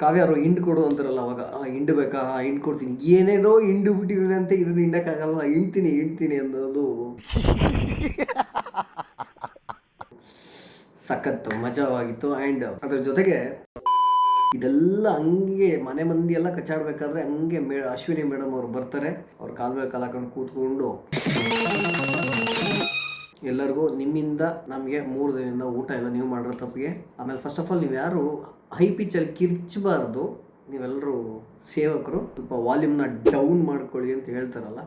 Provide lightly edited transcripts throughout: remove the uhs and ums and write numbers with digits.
ಕಾವ್ಯ ಅವರು ಹಿಂಡು ಕೊಡು ಅಂತಾರಲ್ಲ ಅವಾಗ ಹಿಂಡು ಬೇಕಾ ಹಿಂಡು ಕೊಡ್ತೀನಿ, ಏನೇನೋ ಹಿಂಡು ಬಿಟ್ಟಿದ್ರೆ ಅಂತ ಇದನ್ನ ಹಿಂಡಕ್ಕಾಗಲ್ಲ, ಹಿಂಡ್ತೀನಿ ಅನ್ನೋದು ಸಖತ್ತು ಮಜವಾಗಿತ್ತು. ಆ್ಯಂಡ್ ಅದ್ರ ಜೊತೆಗೆ ಇದೆಲ್ಲ ಹಂಗೆ ಮನೆ ಮಂದಿ ಎಲ್ಲ ಕಚ್ಚಾಡ್ಬೇಕಾದ್ರೆ ಹಂಗೆ ಅಶ್ವಿನಿ ಮೇಡಮ್ ಅವ್ರು ಬರ್ತಾರೆ, ಅವ್ರ ಕಾಲ್ ಮೇಲೆ ಕಾಲ್ ಹಾಕೊಂಡು ಕೂತ್ಕೊಂಡು ಎಲ್ಲರಿಗೂ ನಿಮ್ಮಿಂದ ನಮಗೆ 3 ದಿನದಿಂದ ಊಟ ಎಲ್ಲ ನೀವು ಮಾಡಿರೋ ತಪ್ಪಿಗೆ, ಆಮೇಲೆ ಫಸ್ಟ್ ಆಫ್ ಆಲ್ ನೀವು ಯಾರು ಹೈ ಪಿಚ್ಚಲ್ಲಿ ಕಿರ್ಚಬಾರ್ದು, ನೀವೆಲ್ಲರೂ ಸೇವಕರು ಸ್ವಲ್ಪ ವಾಲ್ಯೂಮ್ನ ಡೌನ್ ಮಾಡ್ಕೊಳ್ಳಿ ಅಂತ ಹೇಳ್ತಾರಲ್ಲ,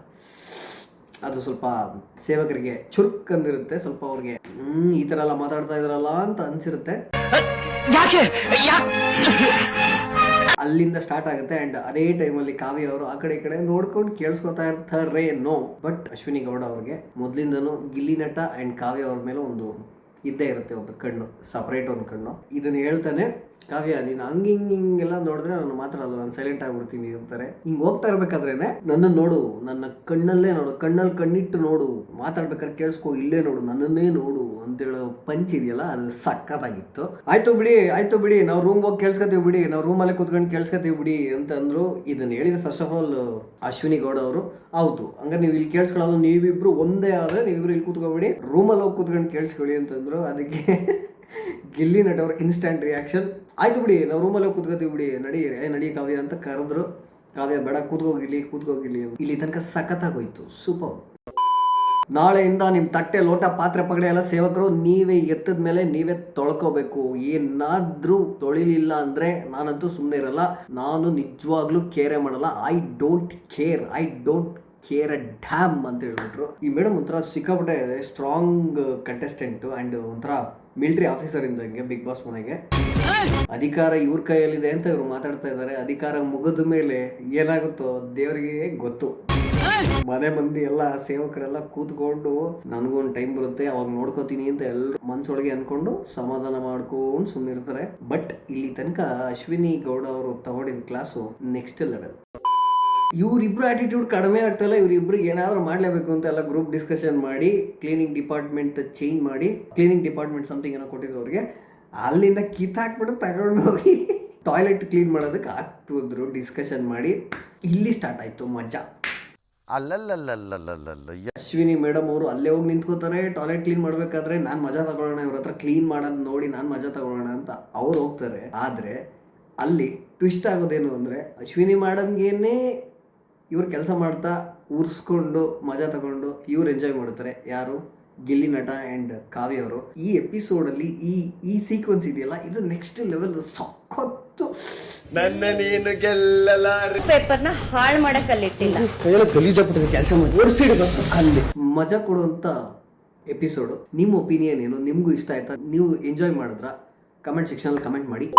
ಅದು ಸ್ವಲ್ಪ ಸೇವಕರಿಗೆ ಚುರುಕ್ ಅಂದಿರುತ್ತೆ, ಸ್ವಲ್ಪ ಅವ್ರಿಗೆ ಈ ಥರ ಎಲ್ಲ ಮಾತಾಡ್ತಾ ಇದ್ರಲ್ಲ ಅಂತ ಅನ್ಸಿರುತ್ತೆ, ಅಲ್ಲಿಂದ ಸ್ಟಾರ್ಟ್ ಆಗುತ್ತೆ. ಆ್ಯಂಡ್ ಅದೇ ಟೈಮಲ್ಲಿ ಕಾವ್ಯ ಅವರು ಆ ಕಡೆ ಈ ಕಡೆ ನೋಡ್ಕೊಂಡು ಕೇಳಿಸ್ಕೊತಾ ಇರ್ತಾರೆ. ಬಟ್ ಅಶ್ವಿನಿ ಗೌಡ ಅವ್ರಿಗೆ ಮೊದಲಿಂದನೂ ಗಿಲ್ಲಿ ನಟ ಆ್ಯಂಡ್ ಕಾವ್ಯ ಅವ್ರ ಮೇಲೆ ಒಂದು ಇದ್ದೇ ಇರುತ್ತೆ, ಒಂದು ಕಣ್ಣು, ಸಪ್ರೇಟ್ ಒಂದು ಕಣ್ಣು. ಇದನ್ನು ಹೇಳ್ತಾನೆ, ಕಾವ್ಯ ನೀನು ಹಿಂಗೆಲ್ಲ ನೋಡಿದ್ರೆ ನಾನು ಮಾತಾಡಲ್ಲ, ನಾನು ಸೈಲೆಂಟ್ ಆಗಿಬಿಡ್ತೀನಿ ಅಂತಾರೆ. ಹಿಂಗೆ ಹೋಗ್ತಾ ಇರ್ಬೇಕಾದ್ರೇನೆ ನನ್ನನ್ನು ನೋಡು, ನನ್ನ ಕಣ್ಣಲ್ಲೇ ನೋಡು, ಕಣ್ಣಲ್ಲಿ ಕಣ್ಣಿಟ್ಟು ನೋಡು, ಮಾತಾಡ್ಬೇಕಾದ್ರೆ ಕೇಳಿಸ್ಕೊ, ಇಲ್ಲೇ ನೋಡು, ನನ್ನನ್ನೇ ನೋಡು ಅಂತೇಳೋ ಪಂಚ್ ಇದೆಯಲ್ಲ, ಅದು ಸಕ್ಕತ್ತಾಗಿತ್ತು. ಆಯ್ತು ಬಿಡಿ ನಾವು ರೂಮ್ಗೆ ಹೋಗಿ ಕೇಳಿಸ್ಕೊತೀವಿ ಬಿಡಿ, ನಾವು ರೂಮಲ್ಲೇ ಕೂತ್ಕೊಂಡು ಕೇಳಿಸ್ಕೊತೀವಿ ಬಿಡಿ ಅಂತಂದ್ರು. ಇದನ್ನು ಹೇಳಿದ first of all Ashwini Gowda ಅವರು, ಹೌದು ಹಂಗಾರೆ ನೀವು ಇಲ್ಲಿ ಕೇಳಿಸ್ಕೊಳ್ಳೋದು ನೀವಿಬ್ರು ಒಂದೇ ಆದರೆ ನೀವಿಬ್ರು ಇಲ್ಲಿ ಕೂತ್ಕೊಬಿಡಿ, ರೂಮಲ್ಲಿ ಹೋಗಿ ಕೂತ್ಕೊಂಡು ಕೇಳಿಸ್ಕೊಳ್ಳಿ ಅಂತಂದ್ರು. ಅದಕ್ಕೆ ಗಿಲ್ಲಿ ನಟ ಅವ್ರ ಇನ್ಸ್ಟಂಟ್ ರಿಯಾಕ್ಷನ್, ಆಯ್ತು ಬಿಡಿ ನಾವು ರೂಮಲ್ಲೇ ಕೂತ್ಕೋತೀವಿ ಬಿಡಿ, ನಡಿ ಕಾವ್ಯ ಅಂತ ಕರೆದ್ರು. ಕಾವ್ಯ ಬೇಡ ಕೂತ್ಕೋಗಿಲ್ಲಿ ಇಲ್ಲಿ ತನಕ ಸಖತ್ತಾಗೋಯ್ತು, ಸೂಪರ್. ನಾಳೆಯಿಂದ ನಿಮ್ಮ ತಟ್ಟೆ ಲೋಟ ಪಾತ್ರೆ ಪಗಡೆ ಎಲ್ಲ ಸೇವಕರು ನೀವೇ ಎತ್ತದ ಮೇಲೆ ನೀವೇ ತೊಳ್ಕೋಬೇಕು. ಏನಾದ್ರೂ ತೊಳಿಲಿಲ್ಲ ಅಂದ್ರೆ ನಾನಂತೂ ಸುಮ್ಮನೆ ಇರಲ್ಲ, ನಾನು ನಿಜವಾಗ್ಲೂ ಕೇರೆ ಮಾಡಲ್ಲ. I don't care a dam ಅಂತ ಹೇಳ್ಬಿಟ್ರು. ಈ ಮೇಡಮ್ ಒಂಥರ ಸಿಕ್ಕಾಪಟ್ಟೆ ಸ್ಟ್ರಾಂಗ್ ಕಂಟೆಸ್ಟೆಂಟ್ ಆ್ಯಂಡ್ ಒಂಥರ ಮಿಲಿಟರಿ ಆಫೀಸರ್ ಇದ್ದಂಗೆ ಬಿಗ್ ಬಾಸ್ ಮನೆಗೆ. ಅಧಿಕಾರ ಇವ್ರ ಕೈಯಲ್ಲಿದೆ ಅಂತ ಇವ್ರು ಮಾತಾಡ್ತಾ ಇದ್ದಾರೆ. ಅಧಿಕಾರ ಮುಗಿದ ಮೇಲೆ ಏನಾಗುತ್ತೋ ದೇವರಿಗೆ ಗೊತ್ತು. ಮನೆ ಮಂದಿ ಎಲ್ಲ ಸೇವಕರೆಲ್ಲ ಕೂತ್ಕೊಂಡು ನನಗೊಂದು ಟೈಮ್ ಬರುತ್ತೆ ಅವಾಗ ನೋಡ್ಕೋತೀನಿ ಅಂತ ಎಲ್ಲರೂ ಮನ್ಸೊಳಗೆ ಅನ್ಕೊಂಡು ಸಮಾಧಾನ ಮಾಡ್ಕೊಂಡು ಸುಮ್ಮನಿರ್ತಾರೆ. ಬಟ್ ಇಲ್ಲಿ ತನಕ ಅಶ್ವಿನಿ ಗೌಡ ಅವರು ತಗೊಂಡಿದ್ದ ಕ್ಲಾಸು ನೆಕ್ಸ್ಟ್ ಲೆವೆಲ್. ಇವರಿಬ್ರು ಆಟಿಟ್ಯೂಡ್ ಕಡಿಮೆ ಆಗ್ತಲ್ಲ, ಇವರಿಬ್ರಿಗೆ ಏನಾದರೂ ಮಾಡಲೇಬೇಕು ಅಂತ ಎಲ್ಲ ಗ್ರೂಪ್ ಡಿಸ್ಕಷನ್ ಮಾಡಿ ಕ್ಲೀನಿಂಗ್ ಡಿಪಾರ್ಟ್ಮೆಂಟ್ ಚೇಂಜ್ ಮಾಡಿ, ಕ್ಲೀನಿಂಗ್ ಡಿಪಾರ್ಟ್ಮೆಂಟ್ ಸಮಥಿಂಗ್ ಏನೋ ಕೊಟ್ಟಿದ್ರು ಅವ್ರಿಗೆ, ಅಲ್ಲಿಂದ ಕಿತ್ತಾಕ್ಬಿಟ್ಟು ತಗೊಂಡು ಹೋಗಿ ಟಾಯ್ಲೆಟ್ ಕ್ಲೀನ್ ಮಾಡೋದಕ್ಕೆ ಆಗ್ತಿದ್ರು ಡಿಸ್ಕಷನ್ ಮಾಡಿ. ಇಲ್ಲಿ ಸ್ಟಾರ್ಟ್ ಆಯಿತು ಮಜಾ. ಅಶ್ವಿನಿ ಮೇಡಮ್ ಅವರು ಅಲ್ಲೇ ಹೋಗಿ ನಿಂತ್ಕೋತಾರೆ ಟಾಯ್ಲೆಟ್ ಕ್ಲೀನ್ ಮಾಡಬೇಕಾದ್ರೆ, ನಾನು ಮಜಾ ತಗೊಳ್ಳೋಣ, ಇವ್ರ ಹತ್ರ ಕ್ಲೀನ್ ಮಾಡೋದು ನೋಡಿ ನಾನು ಮಜಾ ತಗೊಳ್ಳೋಣ ಅಂತ ಅವ್ರು ಹೋಗ್ತಾರೆ. ಆದರೆ ಅಲ್ಲಿ ಟ್ವಿಸ್ಟ್ ಆಗೋದೇನು ಅಂದರೆ, ಅಶ್ವಿನಿ ಮೇಡಮ್ಗೇನೆ ಇವ್ರು ಕೆಲಸ ಮಾಡ್ತಾ ಉರ್ಸ್ಕೊಂಡು ಮಜಾ ತಗೊಂಡು ಇವ್ರು ಎಂಜಾಯ್ ಮಾಡ್ತಾರೆ. ಯಾರು? ಗಿಲ್ಲಿ ನಟ ಆ್ಯಂಡ್ ಕಾವ್ಯ ಅವರು. ಈ ಎಪಿಸೋಡಲ್ಲಿ ಈ ಸೀಕ್ವೆನ್ಸ್ ಇದೆಯಲ್ಲ, ಇದು ನೆಕ್ಸ್ಟ್ ಲೆವೆಲ್ ಸಖತ್ತು. ನನ್ನ ನೀನು ಗೆಲ್ಲಲಾರೆ ಪೇಪರ್ನ ಹಾಳು ಮಾಡಕ್ಕಲ್ಲಿಟ್ಟಿಲ್ಲ, ಕೆಲಸ ಮಾಡಿ ಅಲ್ಲಿ ಮಜಾ ಕೊಡುವಂಥ ಎಪಿಸೋಡು. ನಿಮ್ಮ ಒಪಿನಿಯನ್ ಏನು? ನಿಮಗೂ ಇಷ್ಟ ಆಯ್ತಾ? ನೀವು ಎಂಜಾಯ್ ಮಾಡಿದ್ರ? ಕಮೆಂಟ್ ಸೆಕ್ಷನಲ್ಲಿ ಕಮೆಂಟ್ ಮಾಡಿ.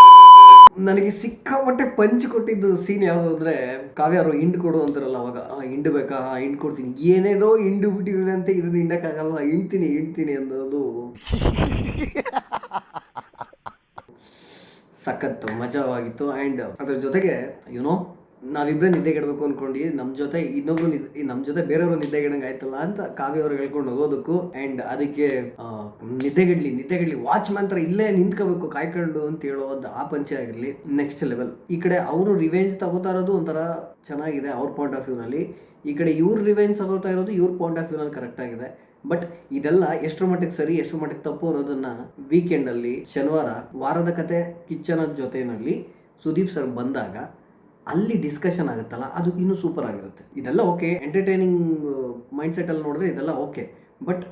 ನನಗೆ ಸಿಕ್ಕಾಪಟ್ಟೆ ಪಂಚ್ ಕೊಟ್ಟಿದ್ದು ಸೀನ್ ಯಾವುದು ಅಂದರೆ, ಕಾವ್ಯ ಅವರು ಹಿಂಡು ಕೊಡು ಅಂತಾರಲ್ಲ ಅವಾಗ ಹಿಂಡು ಬೇಕಾ ಹಿಂಡು ಕೊಡ್ತೀನಿ, ಏನೇನೋ ಹಿಂಡು ಬಿಟ್ಟಿದ್ರೆ ಅಂತ ಇದನ್ನ ಹಿಂಡಕ್ಕಾಗಲ್ಲ, ಹಿಂಡ್ತೀನಿ ಅನ್ನೋದು ಸಖತ್ತು ಮಜವಾಗಿತ್ತು. ಆ್ಯಂಡ್ ಅದ್ರ ಜೊತೆಗೆ ನಾವಿಬ್ಬರೇ ನಿದ್ದೆಗೆಡಬೇಕು ಅಂದ್ಕೊಂಡು ನಮ್ಮ ಜೊತೆ ಇನ್ನೊಬ್ರು ನಮ್ಮ ಜೊತೆ ಬೇರೆಯವರು ನಿದ್ದೆಗೆಡಂಗೆ ಆಯ್ತಲ್ಲ ಅಂತ ಕಾವ್ಯ ಅವ್ರು ಹೇಳ್ಕೊಂಡು ಹೋಗೋದಕ್ಕೂ, ಆ್ಯಂಡ್ ಅದಕ್ಕೆ ನಿದ್ದೆಗೆಡ್ಲಿ ವಾಚ್ಮ್ಯಾನ್ ಥರ ಇಲ್ಲೇ ನಿಂತ್ಕೋಬೇಕು ಕಾಯ್ಕೊಂಡು ಅಂತ ಹೇಳೋದು ಆ ಪಂಚೆ ಆಗಿರಲಿ ನೆಕ್ಸ್ಟ್ ಲೆವೆಲ್. ಈ ಕಡೆ ಅವರು ರಿವೆಂಜ್ ತಗೋತಾ ಇರೋದು ಒಂಥರ ಚೆನ್ನಾಗಿದೆ ಅವ್ರ ಪಾಯಿಂಟ್ ಆಫ್ ವ್ಯೂನಲ್ಲಿ, ಈ ಕಡೆ ಇವ್ರು ರಿವೆಂಜ್ ತಗೋತಾ ಇರೋದು ಇವ್ರ ಪಾಯಿಂಟ್ ಆಫ್ ವ್ಯೂನಲ್ಲಿ ಕರೆಕ್ಟ್ ಆಗಿದೆ. ಬಟ್ ಇದೆಲ್ಲ ಎಷ್ಟರ ಮಟ್ಟಿಗೆ ಸರಿ ಎಷ್ಟರ ಮಟ್ಟಿಗೆ ತಪ್ಪು ಅನ್ನೋದನ್ನ ವೀಕೆಂಡಲ್ಲಿ ಶನಿವಾರ ವಾರದ ಕತೆ ಕಿಚ್ಚನ ಜೊತೆಯಲ್ಲಿ ಸುದೀಪ್ ಸರ್ ಬಂದಾಗ ಅಲ್ಲಿ ಡಿಸ್ಕಷನ್ ಆಗುತ್ತಲ್ಲ, ಅದು ಇನ್ನೂ ಸೂಪರ್ ಆಗಿರುತ್ತೆ. ಇದೆಲ್ಲ ಓಕೆ, ಎಂಟರ್ಟೈನಿಂಗ್ ಮೈಂಡ್ಸೆಟ್ಟಲ್ಲಿ ನೋಡಿದ್ರೆ ಇದೆಲ್ಲ ಓಕೆ. ಬಟ್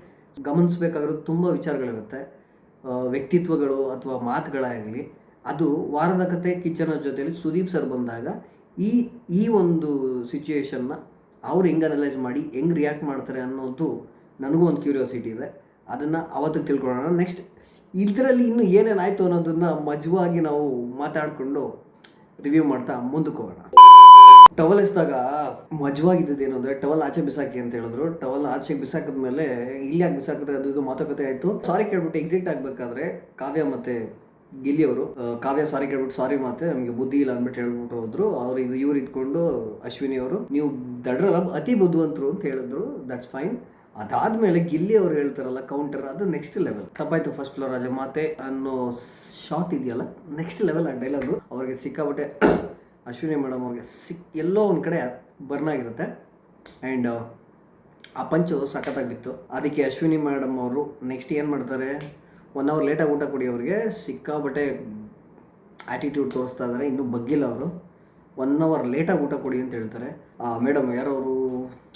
ಗಮನಿಸಬೇಕಾಗಿರೋದು ತುಂಬ ವಿಚಾರಗಳಿರುತ್ತೆ, ವ್ಯಕ್ತಿತ್ವಗಳು ಅಥವಾ ಮಾತುಗಳಾಗಲಿ. ಅದು ವಾರದ ಕತೆ ಕಿಚ್ಚನ ಜೊತೆಯಲ್ಲಿ ಸುದೀಪ್ ಸರ್ ಬಂದಾಗ ಈ ಒಂದು ಸಿಚುವೇಶನ್ನ ಅವ್ರು ಹೆಂಗೆ ಅನಲೈಸ್ ಮಾಡಿ ಹೆಂಗೆ ರಿಯಾಕ್ಟ್ ಮಾಡ್ತಾರೆ ಅನ್ನೋದು ನನಗೂ ಒಂದು ಕ್ಯೂರಿಯಾಸಿಟಿ ಇದೆ. ಅದನ್ನು ಅವತ್ತು ತಿಳ್ಕೊಳ್ಳೋಣ. ನೆಕ್ಸ್ಟ್ ಇದರಲ್ಲಿ ಇನ್ನೂ ಏನೇನಾಯಿತು ಅನ್ನೋದನ್ನು ಮಜವಾಗಿ ನಾವು ಮಾತಾಡಿಕೊಂಡು ರಿವ್ಯೂ ಮಾಡ್ತಾ ಮುಂದಕ್ಕೆ ಹೋಗೋಣ. ಟವಲ್ ಎಸ್ದಾಗ ಮಜವಾಗಿದ್ದೇನು ಅಂದರೆ, ಟವಲ್ ಆಚೆ ಬಿಸಾಕಿ ಅಂತ ಹೇಳಿದ್ರು. ಟವಲ್ ಆಚೆ ಬಿಸಾಕಿದ್ಮೇಲೆ ಇಲ್ಲಿ ಯಾಕೆ ಬಿಸಾಕಿದ್ರೆ ಅದು ಇದು ಮಾತುಕತೆ ಆಯಿತು. ಸಾರಿ ಕೇಳ್ಬಿಟ್ಟು ಎಕ್ಸಿಟ್ ಆಗಬೇಕಾದ್ರೆ ಕಾವ್ಯ ಮತ್ತು ಗಿಲ್ಲಿ ಅವರು, ಕಾವ್ಯ ಸಾರಿ ಕೇಳ್ಬಿಟ್ಟು ಸಾರಿ ಮಾತೆ ನಮಗೆ ಬುದ್ಧಿ ಇಲ್ಲ ಅಂದ್ಬಿಟ್ಟು ಹೇಳ್ಬಿಟ್ಟು ಹೋದ್ರು. ಅವ್ರು ಇವ್ರು ಇದ್ಕೊಂಡು ಅಶ್ವಿನಿ ಅವರು, ನೀವು ದಡ್ರಲ್ಲ ಅತಿ ಬುದ್ಧಿವಂತರು ಅಂತ ಹೇಳಿದ್ರು. That's fine. ಅದಾದಮೇಲೆ ಗಿಲ್ಲಿ ಅವ್ರು ಹೇಳ್ತಾರಲ್ಲ ಕೌಂಟರ್, ಅದು ನೆಕ್ಸ್ಟ್ ಲೆವೆಲ್. ತಪ್ಪಾಯ್ತು ಫಸ್ಟ್ ಫ್ಲೋರ್ ರಾಜಮಾತೆ ಅನ್ನೋ ಶಾರ್ಟ್ ಇದೆಯಲ್ಲ, ನೆಕ್ಸ್ಟ್ ಲೆವೆಲ್ ಆ ಡೈಲಾಗು. ಅವ್ರಿಗೆ ಸಿಕ್ಕಾಬಿಟ್ಟೆ ಅಶ್ವಿನಿ ಮೇಡಮ್ ಅವ್ರಿಗೆ ಎಲ್ಲೋ ಒಂದು ಕಡೆ ಬರ್ನ್ ಆಗಿರುತ್ತೆ. ಆ್ಯಂಡ್ ಆ ಪಂಚು ಸಖತ್ತಾಗಿತ್ತು. ಅದಕ್ಕೆ ಅಶ್ವಿನಿ ಮೇಡಮ್ ಅವರು ನೆಕ್ಸ್ಟ್ ಏನು ಮಾಡ್ತಾರೆ, 1 hour ಲೇಟಾಗಿ ಊಟ ಕೊಡಿ ಅವ್ರಿಗೆ, ಸಿಕ್ಕಾಬಟ್ಟೆ ಆ್ಯಟಿಟ್ಯೂಡ್ ತೋರಿಸ್ತಾ ಇದ್ದಾರೆ, ಇನ್ನೂ ಬಗ್ಗಿಲ್ಲ ಅವರು. 1 hour ಲೇಟಾಗಿ ಊಟ ಕೊಡಿ ಅಂತ ಹೇಳ್ತಾರೆ. ಮೇಡಮ್ ಯಾರವರು,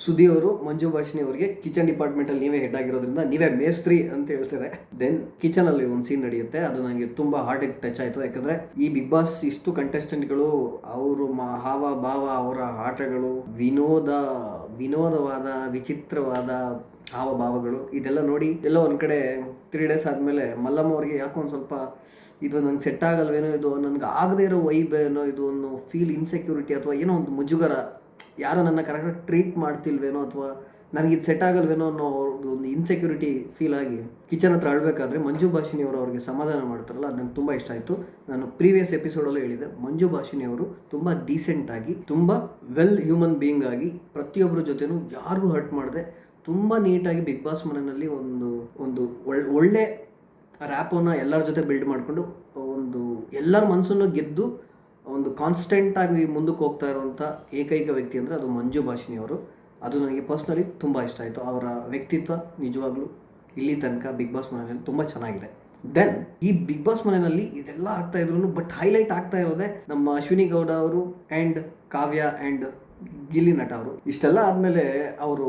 ಸುದಿ ಅವರು ಮಂಜು ಭಾಷಿಣಿ ಅವರಿಗೆ ಕಿಚನ್ ಡಿಪಾರ್ಟ್ಮೆಂಟಲ್ಲಿ ನೀವೇ ಹೆಡ್ ಆಗಿರೋದ್ರಿಂದ ನೀವೇ ಮೇಸ್ತ್ರಿ ಅಂತ ಹೇಳ್ತಾರೆ. ದೆನ್ ಕಿಚನಲ್ಲಿ ಒಂದು ಸೀನ್ ನಡೆಯುತ್ತೆ, ಅದು ನನಗೆ ತುಂಬ ಹಾರ್ಟಿಗೆ ಟಚ್ ಆಯಿತು. ಯಾಕಂದರೆ ಈ ಬಿಗ್ ಬಾಸ್ ಇಷ್ಟು ಕಂಟೆಸ್ಟೆಂಟ್ಗಳು ಅವರು ಹಾವ ಭಾವ, ಅವರ ಆಟಗಳು, ವಿನೋದವಾದ ವಿಚಿತ್ರವಾದ ಹಾವಭಾವಗಳು, ಇದೆಲ್ಲ ನೋಡಿ ಎಲ್ಲೋ ಒಂದು ಕಡೆ 3 days ಆದಮೇಲೆ ಮಲ್ಲಮ್ಮ ಅವ್ರಿಗೆ ಯಾಕೋ ಒಂದು ಸ್ವಲ್ಪ ಇದು ನನಗೆ ಸೆಟ್ ಆಗಲ್ವೇನೋ, ಇದು ನನಗೆ ಆಗದೇ ಇರೋ ವೈಬ್ ಏನೋ, ಇದು ಒಂದು ಫೀಲ್ ಇನ್ಸೆಕ್ಯೂರಿಟಿ ಅಥವಾ ಏನೋ ಒಂದು ಮುಜುಗರ, ಯಾರೋ ನನ್ನ ಕರೆಕ್ಟಾಗಿ ಟ್ರೀಟ್ ಮಾಡ್ತಿಲ್ವೇನೋ ಅಥವಾ ನನಗಿದು ಸೆಟ್ ಆಗಲ್ವೇನೋ ಅನ್ನೋ ಅವ್ರದ್ದು ಒಂದು ಇನ್ಸೆಕ್ಯೂರಿಟಿ ಫೀಲ್ ಆಗಿ ಕಿಚನ್ ಹತ್ರ ಅಳಬೇಕಾದ್ರೆ ಮಂಜು ಭಾಷಿಣಿ ಅವರು ಅವ್ರಿಗೆ ಸಮಾಧಾನ ಮಾಡ್ತಾರಲ್ಲ, ಅದು ನನಗೆ ತುಂಬ ಇಷ್ಟ ಆಯಿತು. ನಾನು ಪ್ರೀವಿಯಸ್ ಎಪಿಸೋಡಲ್ಲೂ ಹೇಳಿದೆ, ಮಂಜು ಭಾಷಿಣಿ ಅವರು ತುಂಬ ಡೀಸೆಂಟಾಗಿ, ತುಂಬ ವೆಲ್ ಹ್ಯೂಮನ್ ಬೀಯಿಂಗ್ ಆಗಿ, ಪ್ರತಿಯೊಬ್ಬರ ಜೊತೆನೂ ಯಾರಿಗೂ ಹರ್ಟ್ ಮಾಡದೆ ತುಂಬ ನೀಟಾಗಿ ಬಿಗ್ ಬಾಸ್ ಮನೆಯಲ್ಲಿ ಒಂದು ಒಳ್ಳೆ ರ್ಯಾಪನ್ನು ಎಲ್ಲರ ಜೊತೆ ಬಿಲ್ಡ್ ಮಾಡಿಕೊಂಡು ಎಲ್ಲರ ಮನಸ್ಸನ್ನು ಗೆದ್ದು ಒಂದು ಕಾನ್ಸ್ಟೆಂಟಾಗಿ ಮುಂದಕ್ಕೆ ಹೋಗ್ತಾ ಇರುವಂಥ ಏಕೈಕ ವ್ಯಕ್ತಿ ಅಂದರೆ ಅದು ಮಂಜು ಭಾಷಿಣಿ ಅವರು. ಅದು ನನಗೆ ಪರ್ಸ್ನಲಿ ತುಂಬ ಇಷ್ಟ ಆಯಿತು. ಅವರ ವ್ಯಕ್ತಿತ್ವ ನಿಜವಾಗ್ಲೂ ಇಲ್ಲಿ ತನಕ ಬಿಗ್ ಬಾಸ್ ಮನೆಯಲ್ಲಿ ತುಂಬ ಚೆನ್ನಾಗಿದೆ. ದೆನ್ ಈ ಬಿಗ್ ಬಾಸ್ ಮನೆಯಲ್ಲಿ ಇದೆಲ್ಲ ಆಗ್ತಾ ಇದ್ರು, ಬಟ್ ಹೈಲೈಟ್ ಆಗ್ತಾ ಇರೋದೇ ನಮ್ಮ ಅಶ್ವಿನಿ ಗೌಡ ಅವರು ಆ್ಯಂಡ್ ಕಾವ್ಯ ಆ್ಯಂಡ್ ಗಿಲ್ಲಿ ನಟ ಅವರು. ಇಷ್ಟೆಲ್ಲ ಆದಮೇಲೆ ಅವರು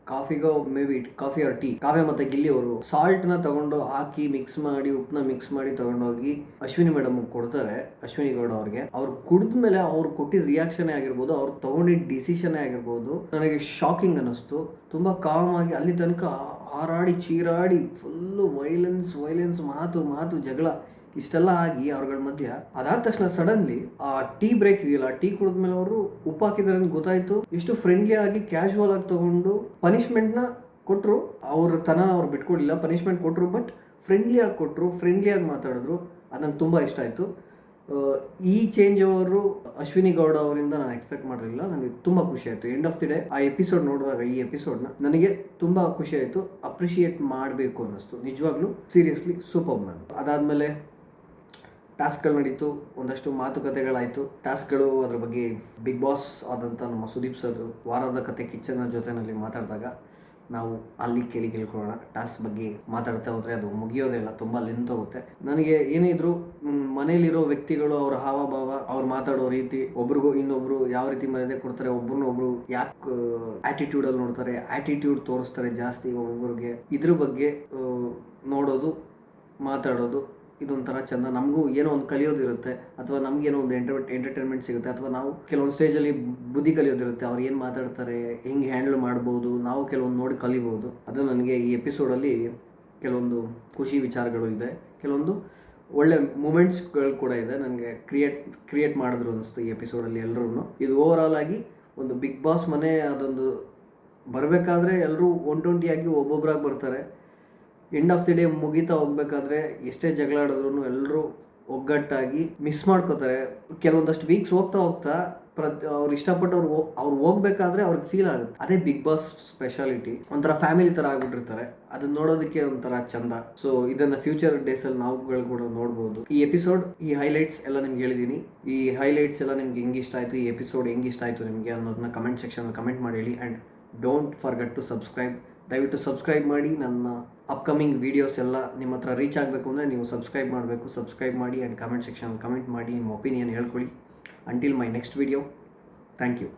ಕಾಫಿಗೋ may be coffee or tea, Kavya ಮತ್ತು ಗಿಲ್ಲಿ ಅವರು ಸಾಲ್ಟ್ನ ತಗೊಂಡು ಹಾಕಿ ಮಿಕ್ಸ್ ಮಾಡಿ, ಉಪ್ಪನ್ನ ಮಿಕ್ಸ್ ಮಾಡಿ ತಗೊಂಡೋಗಿ ಅಶ್ವಿನಿ ಮೇಡಮ್ ಕೊಡ್ತಾರೆ, ಅಶ್ವಿನಿ ಗೌಡ ಅವ್ರಿಗೆ. ಅವ್ರು ಕುಡಿದ್ಮೇಲೆ ಅವ್ರು ಕೊಟ್ಟಿದ್ದ ರಿಯಾಕ್ಷನ್ನೇ ಆಗಿರ್ಬೋದು, ಅವ್ರು ತಗೊಂಡಿದ್ದ ಡಿಸಿಷನ್ನೇ ಆಗಿರ್ಬೋದು, ನನಗೆ ಶಾಕಿಂಗ್ ಅನ್ನಿಸ್ತು. ತುಂಬ ಕಾಮ್ ಆಗಿ ಅಲ್ಲಿ ತನಕ ಹಾರಾಡಿ ಚೀರಾಡಿ ಫುಲ್ಲು ವೈಲೆನ್ಸ್, ಮಾತು ಜಗಳ ಇಷ್ಟೆಲ್ಲ ಆಗಿ ಅವ್ರಗಳ ಮಧ್ಯ ಅದಾದ ತಕ್ಷಣ ಸಡನ್ಲಿ ಆ ಟೀ ಬ್ರೇಕ್ ಇದೆಯಲ್ಲ, ಟೀ ಕುಡಿದ್ಮೇಲೆ ಅವರು ಉಪ್ಪು ಹಾಕಿದಾರೆ ಅಂತ ಗೊತ್ತಾಯ್ತು. ಎಷ್ಟು ಫ್ರೆಂಡ್ಲಿ ಆಗಿ ಕ್ಯಾಶುವಲ್ ಆಗಿ ತಗೊಂಡು ಪನಿಷ್ಮೆಂಟ್ನ ಕೊಟ್ಟರು. ಅವ್ರ ಅವ್ರು ಬಿಟ್ಕೊಡ್ಲಿಲ್ಲ, ಪನಿಷ್ಮೆಂಟ್ ಕೊಟ್ಟರು, ಬಟ್ ಫ್ರೆಂಡ್ಲಿಯಾಗಿ ಕೊಟ್ಟರು, ಫ್ರೆಂಡ್ಲಿಯಾಗಿ ಮಾತಾಡಿದ್ರು. ಅದು ನಂಗೆ ತುಂಬ ಇಷ್ಟ ಆಯಿತು. ಈ ಚೇಂಜ್ ಓವರು ಅಶ್ವಿನಿ ಗೌಡ ಅವರಿಂದ ನಾನು ಎಕ್ಸ್ಪೆಕ್ಟ್ ಮಾಡಿರಲಿಲ್ಲ. ನನಗೆ ತುಂಬ ಖುಷಿ ಆಯಿತು. ಎಂಡ್ ಆಫ್ ದಿ ಡೇ ಆ ಎಪಿಸೋಡ್ ನೋಡಿದಾಗ ಈ ಎಪಿಸೋಡ್ನ ನನಗೆ ತುಂಬ ಖುಷಿ ಆಯಿತು. ಅಪ್ರಿಷಿಯೇಟ್ ಮಾಡಬೇಕು ಅನ್ನಿಸ್ತು ನಿಜವಾಗ್ಲೂ. Seriously super man. ಅದಾದಮೇಲೆ ಟಾಸ್ಕ್ಗಳು ನಡೀತು, ಒಂದಷ್ಟು ಮಾತುಕತೆಗಳಾಯಿತು. ಟಾಸ್ಕ್ಗಳು ಅದ್ರ ಬಗ್ಗೆ ಬಿಗ್ ಬಾಸ್ ಆದಂಥ ನಮ್ಮ ಸುದೀಪ್ ಸರ್ ವಾರದ ಕತೆ ಕಿಚನ್ನ ಜೊತೆಯಲ್ಲಿ ಮಾತಾಡಿದಾಗ ನಾವು ಅಲ್ಲಿ ಕೇಳ್ಕೊಳ್ಳೋಣ. ಟಾಸ್ಕ್ ಬಗ್ಗೆ ಮಾತಾಡ್ತಾ ಹೋದರೆ ಅದು ಮುಗಿಯೋದೇ ಇಲ್ಲ, ತುಂಬ ಲೆಂತ್ ಹೋಗುತ್ತೆ. ನನಗೆ ಏನೇ ಇದ್ರು ಮನೇಲಿರೋ ವ್ಯಕ್ತಿಗಳು, ಅವ್ರ ಹಾವಭಾವ, ಅವ್ರು ಮಾತಾಡೋ ರೀತಿ, ಒಬ್ರಿಗೂ ಇನ್ನೊಬ್ರು ಯಾವ ರೀತಿ ಮರ್ಯಾದೆ ಕೊಡ್ತಾರೆ, ಒಬ್ರನ್ನೊಬ್ರು ಯಾಕೆ ಆ್ಯಟಿಟ್ಯೂಡಲ್ಲಿ ನೋಡ್ತಾರೆ, ಆ್ಯಟಿಟ್ಯೂಡ್ ತೋರಿಸ್ತಾರೆ ಜಾಸ್ತಿ ಒಬ್ಬೊಬ್ರಿಗೆ, ಇದ್ರ ಬಗ್ಗೆ ನೋಡೋದು, ಮಾತಾಡೋದು ಇದೊಂಥರ ಚೆಂದ. ನಮಗೂ ಏನೋ ಒಂದು ಕಲಿಯೋದಿರುತ್ತೆ, ಅಥವಾ ನಮಗೇನೋ ಒಂದು ಎಂಟರ್ಟೈನ್ಮೆಂಟ್ ಸಿಗುತ್ತೆ, ಅಥವಾ ನಾವು ಕೆಲವೊಂದು ಸ್ಟೇಜಲ್ಲಿ ಬುದ್ಧಿ ಕಲಿಯೋದಿರುತ್ತೆ. ಅವ್ರು ಏನು ಮಾತಾಡ್ತಾರೆ, ಹೆಂಗೆ ಹ್ಯಾಂಡಲ್ ಮಾಡ್ಬೋದು, ನಾವು ಕೆಲವೊಂದು ನೋಡಿ ಕಲಿಬೋದು. ಅದು ನನಗೆ ಈ ಎಪಿಸೋಡಲ್ಲಿ ಕೆಲವೊಂದು ಖುಷಿ ವಿಚಾರಗಳು ಇದೆ, ಕೆಲವೊಂದು ಒಳ್ಳೆ ಮೂಮೆಂಟ್ಸ್ಗಳು ಕೂಡ ಇದೆ. ನನಗೆ ಕ್ರಿಯೇಟ್ ಮಾಡಿದ್ರು ಅನ್ನಿಸ್ತು ಈ ಎಪಿಸೋಡಲ್ಲಿ ಎಲ್ಲರೂ. ಇದು ಓವರಾಲ್ ಆಗಿ ಒಂದು ಬಿಗ್ ಬಾಸ್ ಮನೆ, ಅದೊಂದು ಬರಬೇಕಾದ್ರೆ ಎಲ್ಲರೂ ಒಂಟೊಂಟಿಯಾಗಿ ಒಬ್ಬೊಬ್ಬರಾಗಿ ಬರ್ತಾರೆ. ಎಂಡ್ ಆಫ್ ದಿ ಡೇ ಮುಗೀತಾ ಹೋಗ್ಬೇಕಾದ್ರೆ ಎಷ್ಟೇ ಜಗಳ ಆಡಿದ್ರು ಎಲ್ಲರೂ ಒಗ್ಗಟ್ಟಾಗಿ ಮಿಸ್ ಮಾಡ್ಕೋತಾರೆ. ಕೆಲವೊಂದಷ್ಟು ವೀಕ್ಸ್ ಹೋಗ್ತಾ ಅವ್ರು ಇಷ್ಟಪಟ್ಟವ್ರು ಅವ್ರು ಹೋಗ್ಬೇಕಾದ್ರೆ ಅವ್ರಿಗೆ ಫೀಲ್ ಆಗುತ್ತೆ. ಅದೇ ಬಿಗ್ ಬಾಸ್ ಸ್ಪೆಷಾಲಿಟಿ. ಒಂಥರ ಫ್ಯಾಮಿಲಿ ಥರ ಆಗ್ಬಿಟ್ಟಿರ್ತಾರೆ, ಅದನ್ನ ನೋಡೋದಕ್ಕೆ ಒಂಥರ ಚಂದ. ಸೊ ಇದನ್ನು ಫ್ಯೂಚರ್ ಡೇಸಲ್ಲಿ ನಾವುಗಳು ಕೂಡ ನೋಡ್ಬೋದು. ಈ ಎಪಿಸೋಡ್, ಈ ಹೈಲೈಟ್ಸ್ ಎಲ್ಲ ನಿಮ್ಗೆ ಹೇಳಿದ್ದೀನಿ. ಈ ಹೈಲೈಟ್ಸ್ ಎಲ್ಲ ನಿಮ್ಗೆ ಹೆಂಗೆ ಇಷ್ಟ ಆಯಿತು, ಈ ಎಪಿಸೋಡ್ ಹೆಂಗೆ ಇಷ್ಟ ಆಯಿತು ನಿಮಗೆ ಅನ್ನೋದನ್ನ ಕಮೆಂಟ್ ಸೆಕ್ಷನಲ್ಲಿ ಕಮೆಂಟ್ ಮಾಡಿ ಹೇಳಿ. And don't forget to subscribe. ದಯವಿಟ್ಟು ಸಬ್ಸ್ಕ್ರೈಬ್ ಮಾಡಿ. ನನ್ನ ಅಪ್ಕಮಿಂಗ್ ವೀಡಿಯೋಸ್ ಎಲ್ಲ ನಿಮ್ಮ ಹತ್ರ ರೀಚ್ ಆಗಬೇಕು ಅಂದರೆ ನೀವು ಸಬ್ಸ್ಕ್ರೈಬ್ ಮಾಡಬೇಕು. ಸಬ್ಸ್ಕ್ರೈಬ್ ಮಾಡಿ ಆ್ಯಂಡ್ ಕಮೆಂಟ್ ಸೆಕ್ಷನಲ್ಲಿ ಕಮೆಂಟ್ ಮಾಡಿ ನಿಮ್ಮ ಒಪಿನಿಯನ್ ಹೇಳ್ಕೊಳ್ಳಿ. Until my next video, thank you.